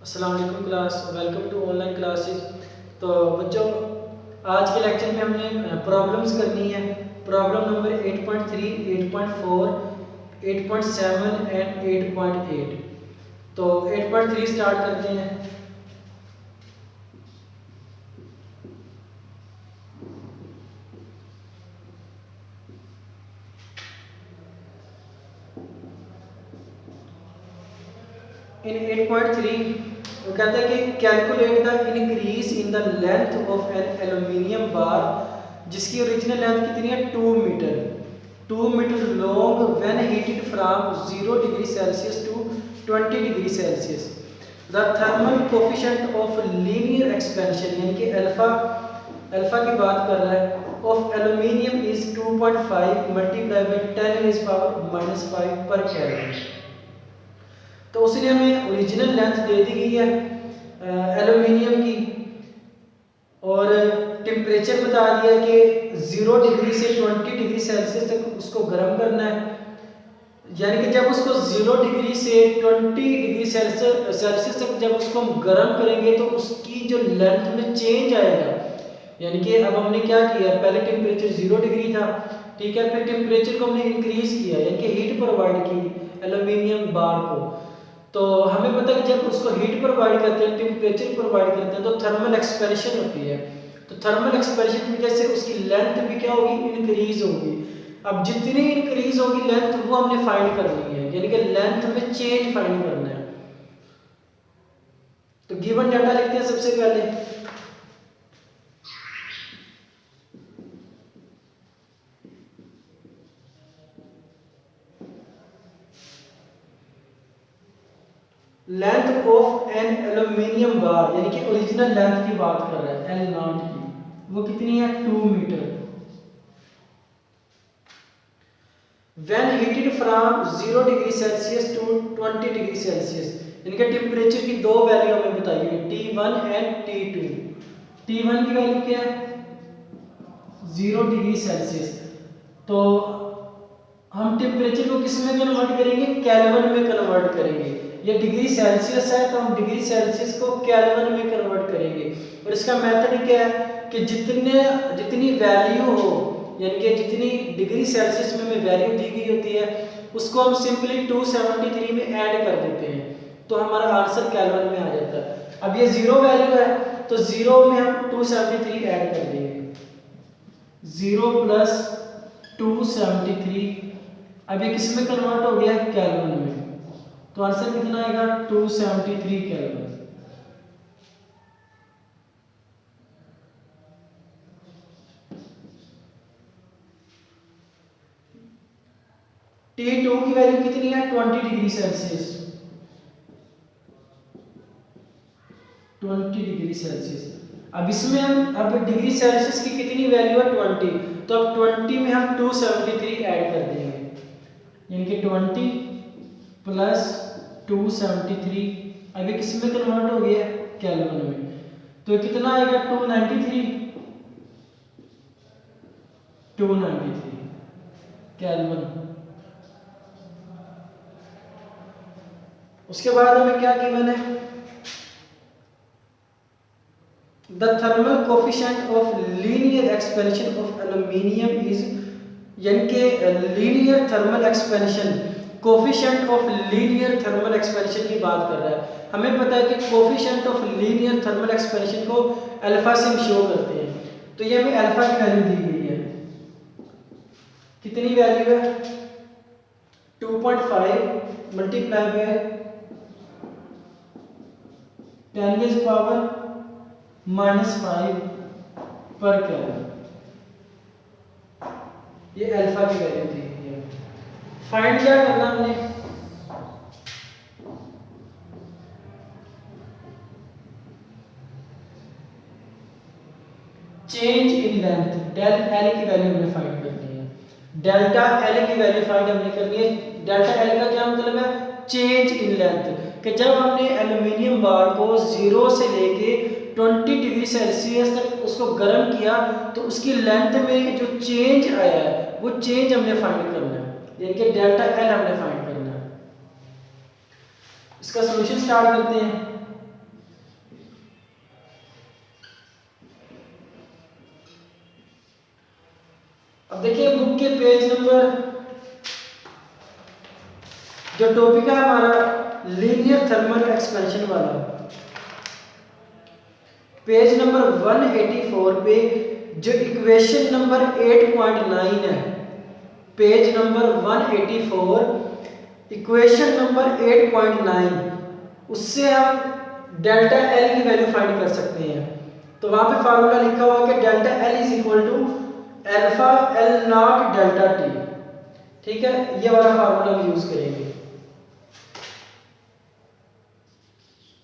अस्सलाम वालेकुम class, welcome to online classes. तो बच्चों, आज के लेक्चर में हमने प्रॉब्लम्स करनी है। Problem number 8.3, 8.4, 8.7 and 8.8। तो 8.3 स्टार्ट करते हैं। इन 8.3 वो कहता है कि calculate the increase in the length of an aluminium bar जिसकी ओरिजिनल लेंथ कितनी है 2 metre, 2 metre long when heated from 0 degree Celsius to 20 degree Celsius. The thermal coefficient of linear expansion यानी कि अल्फा अल्फा की बात कर रहा है of aluminium is 2.5 multiply by 10⁻⁻5 पर केल्विन। तो उसने हमें ओरिजिनल लेंथ दे दी गई है एल्यूमिनियम की, और टेम्परेचर बता दिया कि 0 डिग्री से 20 डिग्री सेल्सियस तक उसको गर्म करना है। यानी कि जब उसको 0 डिग्री से 20 डिग्री सेल्सियस तक जब उसको हम गर्म करेंगे तो उसकी जो लेंथ में चेंज आएगा। यानी कि अब हमने क्या किया, पहले टेम्परेचर 0 डिग्री था, ठीक है, फिर टेम्परेचर को हमने इंक्रीज किया यानी कि हीट प्रोवाइड की एल्यूमिनियम बार को। तो हमें पता है कि जब उसको हीट प्रोवाइड करते हैं, टेम्परेचर प्रोवाइड करते हैं, तो थर्मल एक्सपेंशन होती है। तो थर्मल एक्सपेंशन की वजह से उसकी लेंथ भी क्या होगी, इंक्रीज होगी। अब जितनी इंक्रीज होगी लेंथ वो हमने फाइंड करनी है, यानी कि लेंथ में चेंज फाइंड करना है। तो गिवन डाटा लिखते हैं सबसे पहले। लेंथ ऑफ एन एल्यूमिनियम बार यानी कि ओरिजिनल लेंथ की बात कर रहा है, एल नॉट की, वो कितनी है 2 metre. When heated from 0 degree Celsius to 20 degree Celsius, इनके टेम्परेचर की दो वैल्यू हमें बताइए, T1 एंड T2। T1 की वैल्यू क्या है 0 डिग्री सेल्सियस। तो हम टेम्परेचर को किस में कन्वर्ट करेंगे, केल्विन में कन्वर्ट करेंगे। ये डिग्री सेल्सियस है तो हम डिग्री सेल्सियस को केल्विन में कन्वर्ट करेंगे। और इसका मेथड क्या है कि जितनी वैल्यू हो, यानी कि जितनी डिग्री सेल्सियस में हमें वैल्यू दी गई होती है उसको हम सिंपली 273 में ऐड कर देते हैं, तो हमारा आंसर केल्विन में आ जाता है। अब ये 0 वैल्यू है तो 0 में हम 273 ऐड कर देंगे, 0 प्लस 273। अब ये किस में कन्वर्ट हो गया, केल्विन में। तो आंसर कितना आएगा 273 केल्विन। T2 की वैल्यू कितनी है 20 डिग्री सेल्सियस, 20 डिग्री सेल्सियस। अब इसमें हम अब डिग्री सेल्सियस की कितनी वैल्यू है 20, तो अब 20 में हम 273 ऐड कर देंगे, यानी कि 20 प्लस 273। अभी किस में कन्वर्ट हो गया, केल्विन में। तो कितना आएगा 293 केल्विन। उसके बाद हमें क्या गिवन है, the thermal coefficient of linear expansion of aluminium is, यानी कि linear thermal expansion, coefficient of linear thermal expansion की बात कर रहा है। हमें पता है कि coefficient of linear thermal expansion को अल्फा से हम शो करते हैं। तो ये हमें अल्फा की वैल्यू दी गई है, कितनी वैल्यू है 2.5 मल्टीप्लाई बाय 10⁻⁻5 पर केल्विन। ये अल्फा की वैल्यू दी गई है। फाइंड क्या करना हमने, change in length, del L की वैल्यू हमने फाइंड करनी है। डेल्टा एल की वैल्यू फाइंड हमने करनी है। डेल्टा एल का क्या मतलब है, चेंज इन लेंथ, कि जब हमने एल्यूमिनियम बार को 0 से लेके 20 डिग्री सेल्सियस तक उसको गर्म किया तो उसकी लेंथ में जो चेंज आया है वो चेंज हमने फाइंड करना है, यानी कि डेल्टा एल हमने फाइंड करना है। इसका सॉल्यूशन स्टार्ट करते हैं। देखिए बुक के पेज नंबर, जो टॉपिक है हमारा लीनियर थर्मल एक्सपेंशन वाला, पेज नंबर 184 पे जो इक्वेशन नंबर 8.9 है, पेज नंबर 184 इक्वेशन नंबर 8.9, उससे हम डेल्टा एल की वैल्यू फाइंड कर सकते हैं। तो वहां पे फार्मूला लिखा हुआ है कि delta L is equal to alpha L not delta T. ठीक है, ये वाला फार्मूला हम यूज करेंगे।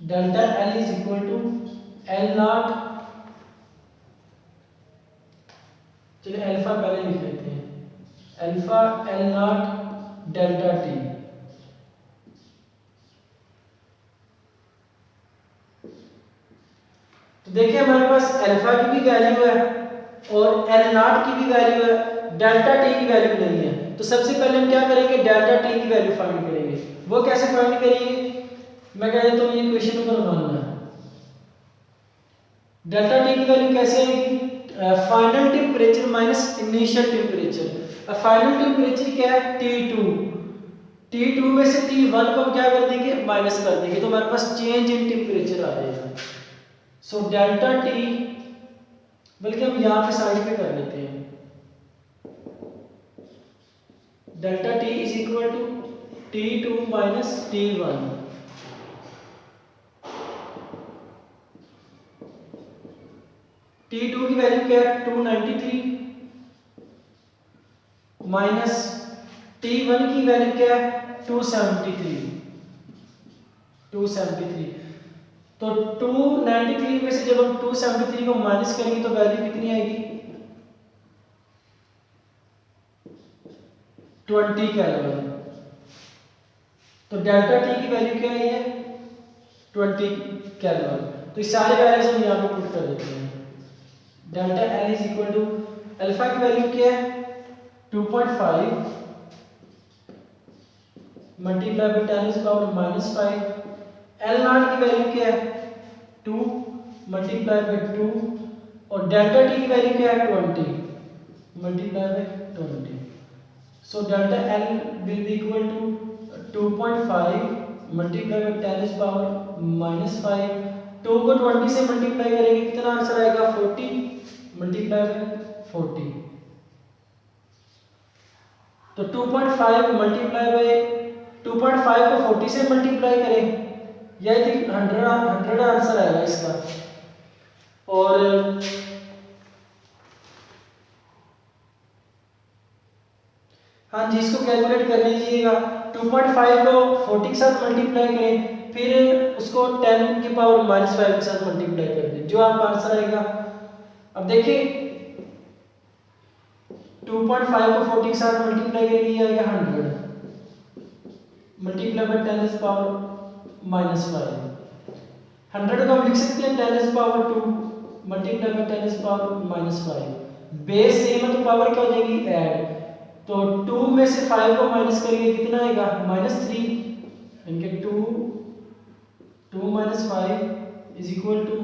Delta L is equal to L not, चलिए अल्फा पहले लिख लेते हैं, alpha L not delta T. तो देखिए हमारे पास अल्फा की भी वैल्यू है और एल नॉट की भी वैल्यू है, डेल्टा टी की वैल्यू नहीं है। तो सबसे पहले हम क्या करेंगे, डेल्टा टी की वैल्यू फाइंड करेंगे। वो कैसे फाइंड करेंगे, मैं कह देता हूँ ये क्वेश्चन नंबर 1 है। डेल्टा टी की वैल्यू कैसे आएगी, final temperature minus initial temperature. Final temperature क्या है, T2, T2 में से T1 को हम क्या कर देंगे, माइनस कर देंगे, तो हमारे पास चेंज इन टेम्परेचर आ जाएगा। सो डेल्टा टी, बल्कि हम यहाँ पे साइड पे कर लेते हैं, delta T is equal to T2 minus T1। T2 की वैल्यू क्या है, 293 माइनस T1 की वैल्यू क्या है, 273। तो 293 में से जब हम 273 को माइनस करेंगे तो वैल्यू कितनी आएगी, 20 केल्विन। तो डेल्टा टी की वैल्यू क्या है, 20 केल्विन। तो ये सारे वैल्यूज हम यहाँ पे पुट कर देते हैं। Delta L is equal to, alpha की वैल्यू क्या है, 2.5 मल्टीप्लाई बाय 10⁻⁻⁵। एल नॉट की वैल्यू क्या है, 2 मल्टीप्लाई बाय 2, और डेल्टा टी की वैल्यू क्या है, 20 multiply by 20। So delta L will be equal to 2.5 multiply by 10⁻⁻⁵। 2 को 20 से मल्टीप्लाई करेंगे कितना आंसर आएगा, 40 मल्टीप्लाई बाय 40। तो 2.5 मल्टीप्लाई बाय 2.5 को 40 से मल्टीप्लाई करें, यह 100 आंसर आएगा इसका। और हाँ जी, इसको कैलकुलेट कर लीजिएगा। 2.5 को 40 के साथ मल्टीप्लाई करें, फिर उसको 10⁻⁻⁵ के साथ मल्टीप्लाई कर दें, जो आपका आंसर आएगा। अब देखिए 2.5 को 40 के साथ मल्टीप्लाई करेंगे, ये आएगा 100 मल्टीप्लाई बाय 10⁻⁻⁵। 100 को हम लिख सकते हैं 10⁻² मल्टीप्लाई बाय 10⁻⁻⁵। बेस सेम है तो पावर क्या हो जाएगी, ऐड। तो 2 में से 5 को माइनस करेंगे कितना आएगा, -3, यानी कि 2 माइनस 5 इज इक्वल टू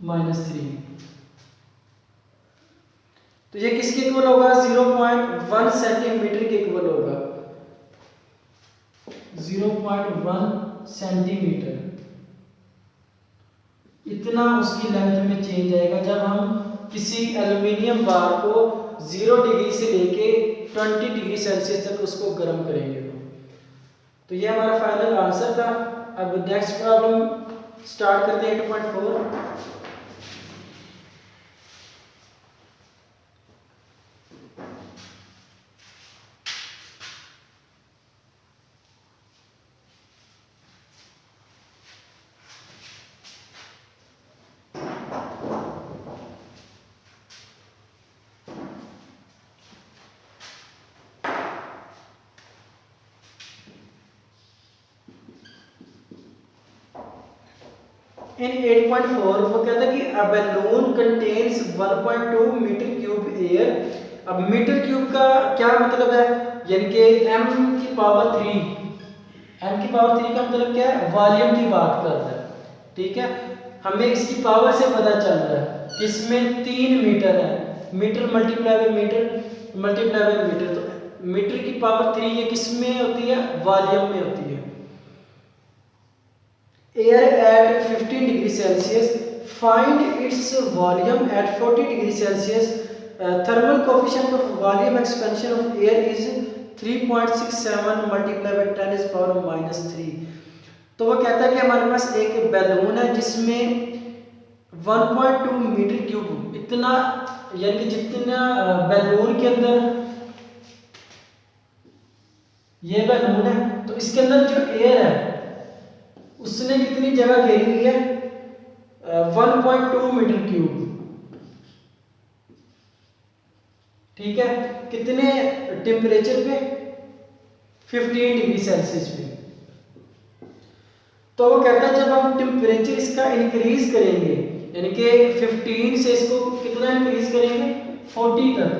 -3। तो ये किसके इक्वल होगा, 0.1 सेंटीमीटर के इक्वल होगा, 0.1 सेंटीमीटर। इतना उसकी लेंथ में चेंज आएगा जब हम किसी एल्युमिनियम बार को 0 डिग्री से लेके 20 डिग्री सेल्सियस तक उसको गर्म करेंगे। तो ये हमारा फाइनल आंसर था। अब नेक्स्ट प्रॉब्लम स्टार्ट करते हैं 8.4। In 8.4 वो कहता है कि a balloon contains 1.2 metre cube air. अब मीटर क्यूब का क्या मतलब है, यानी कि m की पावर 3, m की पावर 3 का मतलब क्या है, वॉल्यूम की बात कर रहा है। ठीक है, हमें इसकी पावर से पता चल रहा है कि इसमें 3 मीटर है। Metre multiply by metre multiply by metre, तो मीटर की पावर 3 ये किस में होती है, वॉल्यूम में होती है। Air at 15 degree Celsius, find its volume at 40 degree Celsius, thermal coefficient of volume expansion of air is 3.67 multiply by 10 is power -3। तो वो कहता है कि हमारे पास एक बैलून है जिसमें 1.2 मीटर क्यूब इतना, यानी कि जितना बैलून के अंदर, ये बैलून है तो इसके अंदर जो एयर है उसने कितनी जगह घेरी हुई है, 1.2 मीटर क्यूब। ठीक है, कितने टेम्परेचर पे, 15 डिग्री सेल्सियस पे। तो वो कहता है जब हम टेम्परेचर इसका इंक्रीज करेंगे, यानी कि 15 से इसको कितना इंक्रीज करेंगे, 40 तक,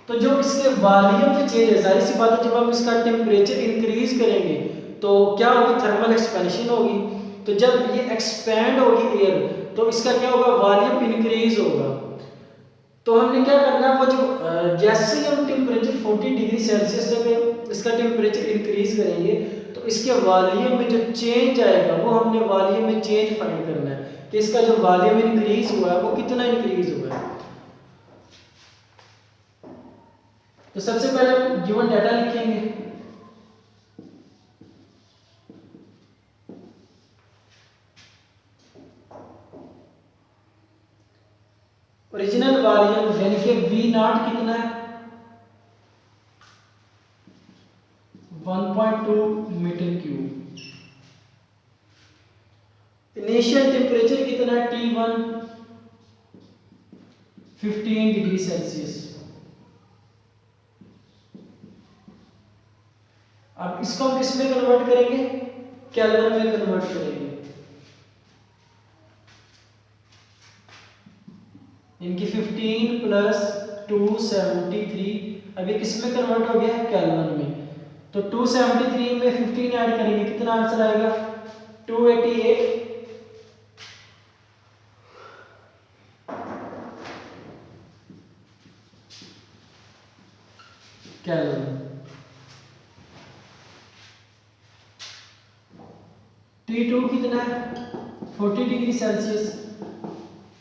तो जो इसके वॉल्यूम में चेंज है, जाहिर सी बात है जब हम इसका टेम्परेचर इंक्रीज करेंगे तो क्या होगी, थर्मल एक्सपेंशन होगी। तो जब ये एक्सपैंड होगी एयर तो इसका क्या होगा, वॉल्यूम इंक्रीज होगा। तो हमने क्या करना है, वो जो जैसे ही हम टेम्परेचर 40 डिग्री सेल्सियस तक इसका टेम्परेचर इंक्रीज करेंगे तो इसके वॉल्यूम में जो चेंज आएगा वो हमने वॉल्यूम में चेंज फाइंड करना है कि इसका जो वॉल्यूम इंक्रीज हुआ है वो कितना इंक्रीज हुआ है। तो सबसे पहले हम गिवन डाटा लिखेंगे। ओरिजिनल वॉल्यूम यानी कि V नॉट कितना है, 1.2 मीटर क्यूब। इनिशियल टेम्परेचर कितना है, T1 15 डिग्री सेल्सियस। अब इसको हम किस में कन्वर्ट करेंगे, केल्विन में कन्वर्ट करेंगे। इनकी 15 प्लस 273, अभी किस में कन्वर्ट हो गया है, केल्विन में। तो 273 में 15 ऐड करेंगे, कितना आंसर आएगा, 288 केल्विन। T2 कितना है, 40 डिग्री सेल्सियस।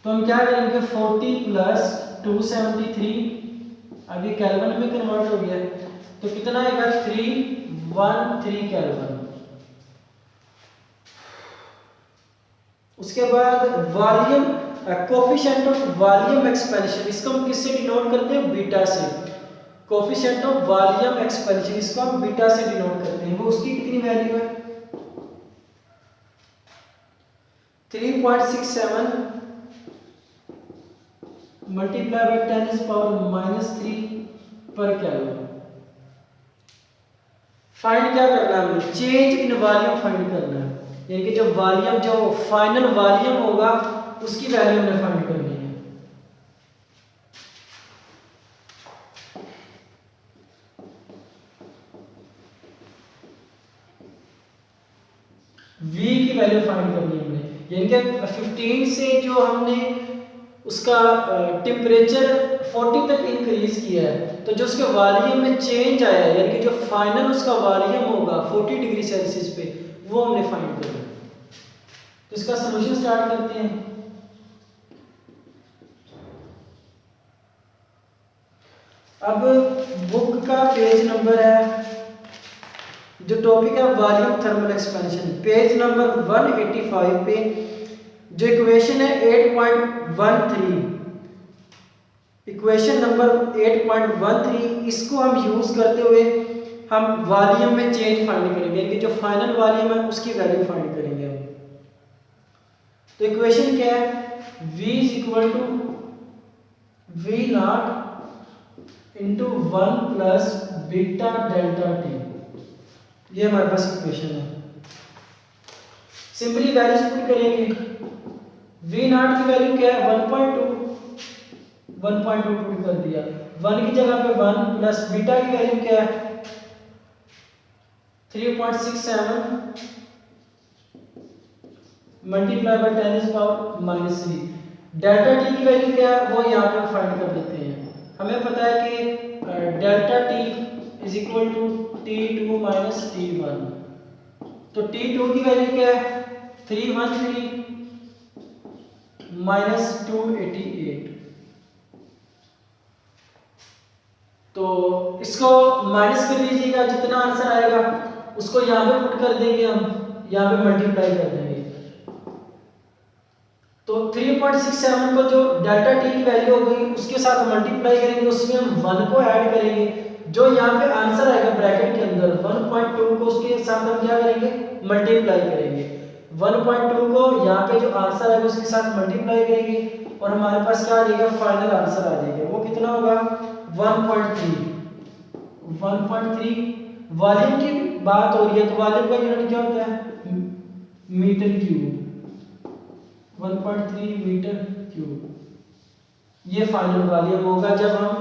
तो हम क्या करेंगे, 40 प्लस 273, अभी केल्विन में कन्वर्ट हो गया तो कितना आएगा, 313 केल्विन। उसके बाद volume coefficient of volume expansion, इसको हम किससे डिनोट करते हैं, बीटा से। कोफिशिएंट ऑफ वॉल्यूम एक्सपेंशन इसको हम बीटा से डिनोट करते हैं। वो उसकी कितनी वैल्यू है, 3.67 मल्टीप्लाई बाय 10 इज पावर -3 पर केल्विन। फाइंड क्या करना है, हमने चेंज इन वॉल्यूम फाइंड करना है, यानी कि जो वॉल्यूम, जो फाइनल वॉल्यूम होगा उसकी वैल्यू हमने फाइंड करनी है। V की वैल्यू फाइंड करनी है हमने, यानी कि 15 से जो हमने उसका टेम्परेचर 40 तक इंक्रीज किया है तो जो उसके वॉल्यूम में चेंज आया है, यानी कि जो फाइनल उसका वॉल्यूम होगा 40 डिग्री सेल्सियस पे, वो हमने फाइंड करना है। तो इसका सॉल्यूशन स्टार्ट करते हैं। अब बुक का पेज नंबर है, जो टॉपिक है volume thermal expansion, page number 185 पे जो इक्वेशन है 8.13, इक्वेशन नंबर 8.13, इसको हम यूज करते हुए हम वॉल्यूम में चेंज फाइंड करेंगे, यानी कि जो फाइनल वॉल्यूम है उसकी वैल्यू फाइंड करेंगे हम। तो इक्वेशन क्या है, V is equal to V not into 1 plus beta delta T, ये हमारे पास इक्वेशन है। सिंपली वैल्यूज पुट करेंगे, V नॉट की वैल्यू क्या है, 1.2 पुट कर दिया, 1 की जगह पे 1 प्लस बीटा की वैल्यू क्या है, 3.67 multiply by 10 is power -3। Delta T की वैल्यू क्या है वो यहाँ पे फाइंड कर लेते हैं। हमें पता है कि delta T is equal to T2 minus T1। तो T2 की वैल्यू क्या है 313 माइनस 288। तो इसको माइनस कर लीजिएगा, जितना आंसर आएगा उसको यहाँ पे पुट कर देंगे, हम यहाँ पे मल्टीप्लाई कर देंगे। तो 3.67 को जो डेल्टा टी की वैल्यू हो गई उसके साथ मल्टीप्लाई करेंगे, उसमें हम 1 को ऐड करेंगे, जो यहाँ पे आंसर आएगा ब्रैकेट के अंदर 1.2 को उसके साथ हम क्या करेंगे मल्टीप्लाई करेंगे। 1.2 को यहाँ पे जो आंसर आएगा उसके साथ मल्टीप्लाई करेंगे और हमारे पास क्या आ जाएगा फाइनल आंसर आ जाएगा। वो कितना होगा 1.3। 1.3 वॉल्यूम की बात हो रही है तो वॉल्यूम का यूनिट क्या होता है मीटर क्यूब। 1.3 मीटर क्यूब ये फाइनल वॉल्यूम होगा जब हम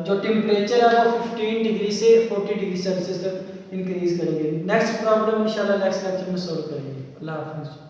जो टेम्परेचर है वो 15 डिग्री से 40 डिग्री सेल्सियस तक इंक्रीज करेंगे। नेक्स्ट प्रॉब्लम इंशाल्लाह नेक्स्ट लेक्चर में सॉल्व करेंगे। अल्लाह हाफिज़।